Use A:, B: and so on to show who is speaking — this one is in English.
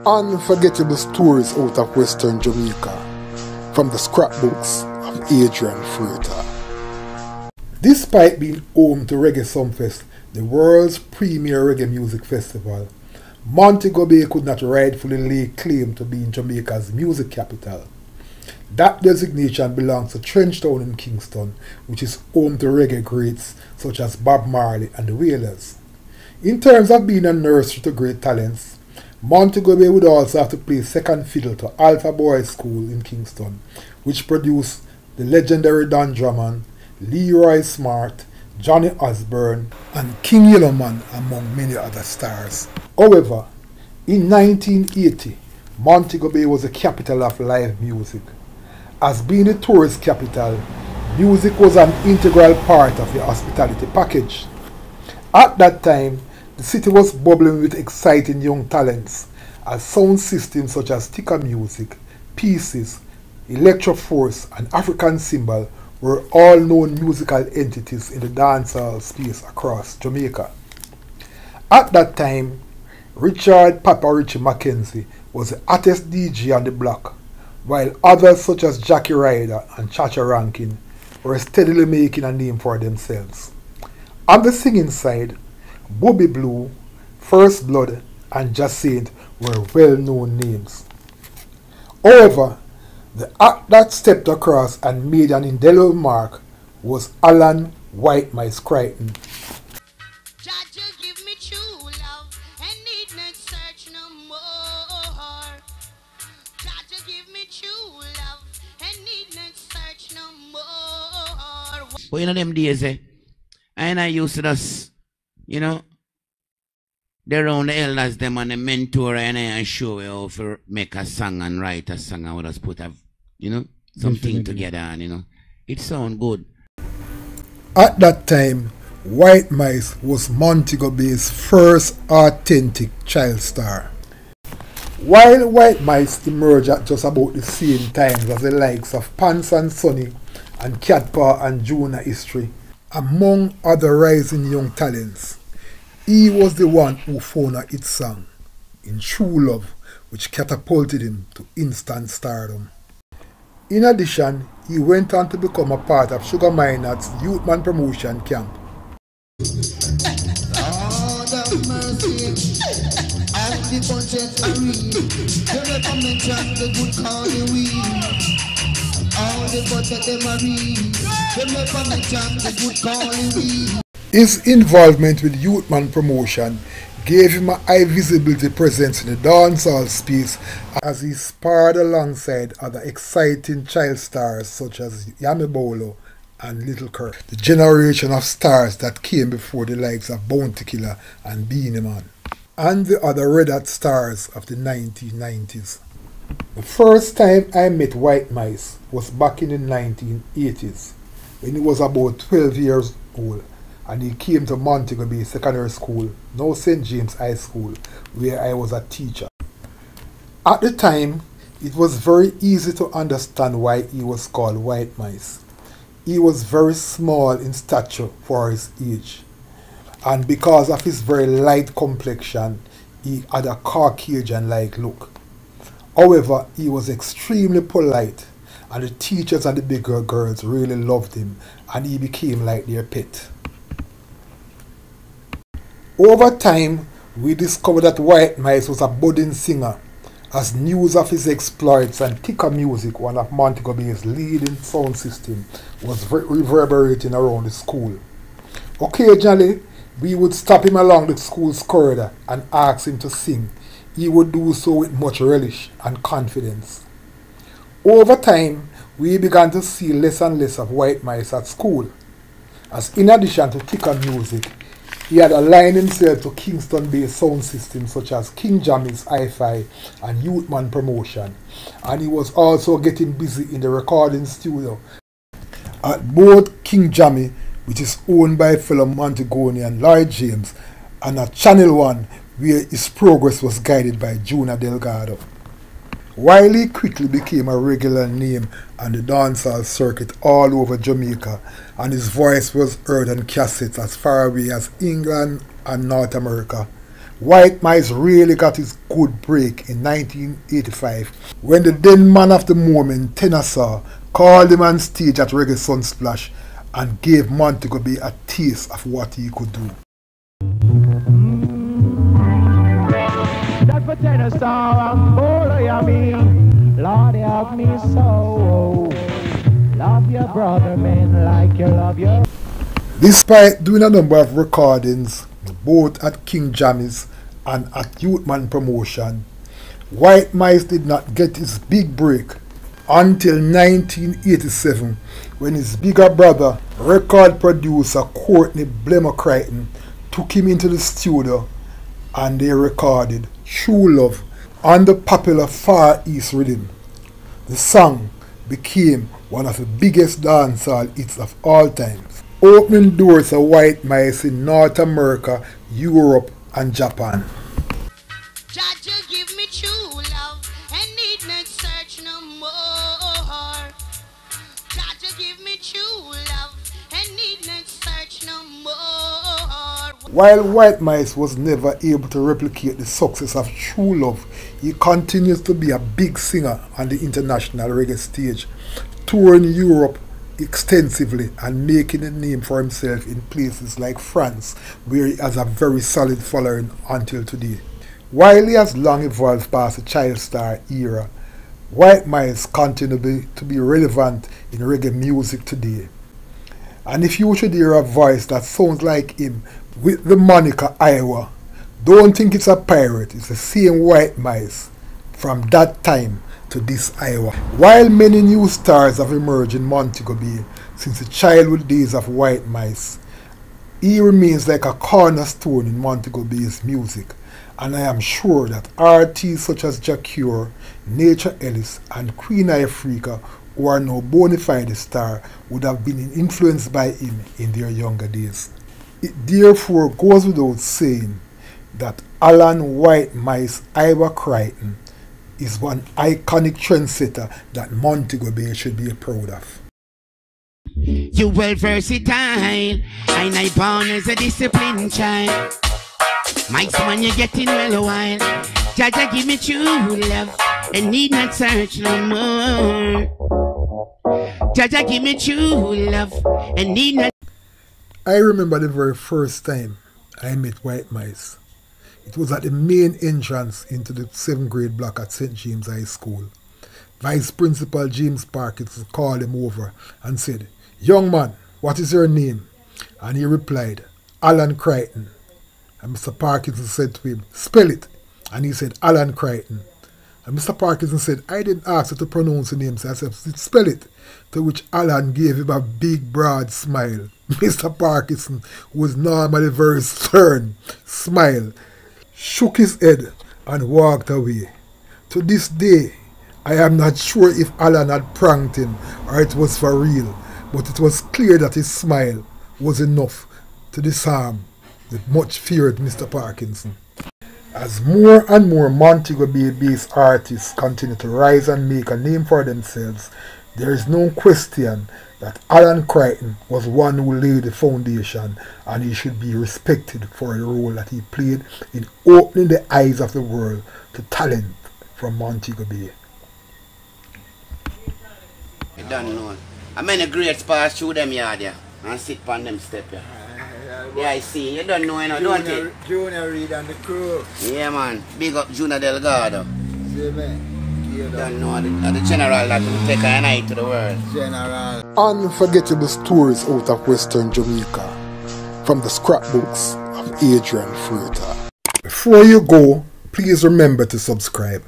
A: Unforgettable stories out of Western Jamaica from the scrapbooks of Adrian Freighter. Despite being home to Reggae Sumfest, the world's premier reggae music festival, Montego Bay could not rightfully lay claim to being Jamaica's music capital. That designation belongs to Trenchtown in Kingston, which is home to reggae greats such as Bob Marley and the Wailers. In terms of being a nursery to great talents, Montego Bay would also have to play second fiddle to Alpha Boys School in Kingston, which produced the legendary Don Drummond, Leroy Smart, Johnny Osborne, and King Yellowman, among many other stars. However, in 1980, Montego Bay was the capital of live music. As being the tourist capital, music was an integral part of the hospitality package. At that time, the city was bubbling with exciting young talents, as sound systems such as Tika Music, Pieces, Electroforce, and African Symbol were all known musical entities in the dancehall space across Jamaica. At that time, Richard Papa Richie Mackenzie was the hottest DJ on the block, while others such as Jackie Ryder and Chacha Rankin were steadily making a name for themselves. On the singing side, Bobby Blue, First Blood, and Jacint were well-known names. However, the act that stepped across and made an indelible mark was Allan White Mice Crichton.
B: But in them days, I used to just, they're around the elders, them and the mentor, and show you how to make a song and write a song and just put something together, and it sound good.
A: At that time, White Mice was Montego Bay's first authentic child star. While White Mice emerged at just about the same time as the likes of Pants and Sonny and Cat Paw and Junior History, among other rising young talents, he was the one who found a hit song, In True Love, which catapulted him to instant stardom. In addition, he went on to become a part of Sugar Minot's Youthman promotion camp.
C: Lord of mercy, as the budget agree, you never mention the good corny weed. All the budget them agree, you never mention the good corny weed.
A: His involvement with Youthman promotion gave him a high visibility presence in the dancehall space as he sparred alongside other exciting child stars such as Yami Bolo and Little Kirk, the generation of stars that came before the likes of Bounty Killer and Beanie Man, and the other Red Hot stars of the 1990s. The first time I met White Mice was back in the 1980s, when he was about 12 years old, and he came to Montego Bay Secondary School, now St. James High School, where I was a teacher. At the time, it was very easy to understand why he was called White Mice. He was very small in stature for his age, and because of his very light complexion, he had a Caucasian-like look. However, he was extremely polite, and the teachers and the bigger girls really loved him, and he became like their pet. Over time, we discovered that White Mice was a budding singer, as news of his exploits and Tika Music, one of Montego Bay's leading sound system, was reverberating around the school. Occasionally, we would stop him along the school's corridor and ask him to sing. He would do so with much relish and confidence. Over time, we began to see less and less of White Mice at school, as in addition to Tika Music, he had aligned himself to Kingston-based sound systems such as King Jammy's Hi-Fi and Youthman promotion, and he was also getting busy in the recording studio at both King Jammy, which is owned by fellow Montegonian Lloyd James, and at Channel 1, where his progress was guided by Junior Delgado. While he quickly became a regular name on the dancehall circuit all over Jamaica, and his voice was heard on cassettes as far away as England and North America, White Mice really got his good break in 1985 when the then man of the moment, Tennessee, called him on stage at Reggae Sunsplash and gave Montego Bay a taste of what he could do.
D: That for Tennessee, I'm full of yummy. Lord help me so. Love your brother, man, like you love your...
A: Despite doing a number of recordings, both at King Jammy's and at Youthman Promotion, White Mice did not get his big break until 1987 when his bigger brother, record producer Courtney Blemmer Crichton, took him into the studio and they recorded True Love on the popular Far East rhythm. The song became one of the biggest dancehall hits of all time, opening doors to White Mice in North America, Europe and Japan.
C: Jaja give me true love and need not search no more. Jaja give me true love and need not search no more.
A: While White Mice was never able to replicate the success of True Love, he continues to be a big singer on the international reggae stage, touring Europe extensively and making a name for himself in places like France, where he has a very solid following until today. While he has long evolved past the child star era, White Mice continue to be relevant in reggae music today. And if you should hear a voice that sounds like him with the moniker Iowa, don't think it's a pirate, it's the same White Mice from that time to this Iowa. While many new stars have emerged in Montego Bay since the childhood days of White Mice, he remains like a cornerstone in Montego Bay's music, and I am sure that artists such as Jacure, Nature Ellis and Queen Ifrica, who are now bonafide star, would have been influenced by him in their younger days. It therefore goes without saying that Allan White Mice Crichton is one iconic trendsetter that Montego Bay should be proud of.
B: You well versatile, and I born as a disciplined child. Mice man, you're getting well a while. Jaja give me true love, and need not search no more. Jaja give me true love, and need not...
A: I remember the very first time I met White Mice. It was at the main entrance into the 7th grade block at St. James High School. Vice Principal James Parkinson called him over and said, "Young man, what is your name?" And he replied, "Allan Crichton." And Mr. Parkinson said to him, "Spell it." And he said, "Allan Crichton." And Mr. Parkinson said, "I didn't ask you to pronounce the name, so I said, spell it." To which Allan gave him a big broad smile. Mr. Parkinson, who was normally very stern, smiled, shook his head and walked away. To this day, I am not sure if Allan had pranked him or it was for real, but it was clear that his smile was enough to disarm the much feared Mr. Parkinson. As more and more Montego Bay-based artists continue to rise and make a name for themselves, there is no question that Allan Crichton was one who laid the foundation, and he should be respected for the role that he played in opening the eyes of the world to talent from Montego Bay.
B: You don't know. I mean, the greats pass through them yard here and sit on them step here. Yeah, I see. You don't know, don't you?
E: Junior Reid and the crew.
B: Yeah, man. Big up Junior Delgado.
E: See me?
B: You don't know the general that will take an eye to the world.
E: General.
A: Unforgettable stories out of Western Jamaica from the scrapbooks of Adrian Fruita. Before you go, please remember to subscribe.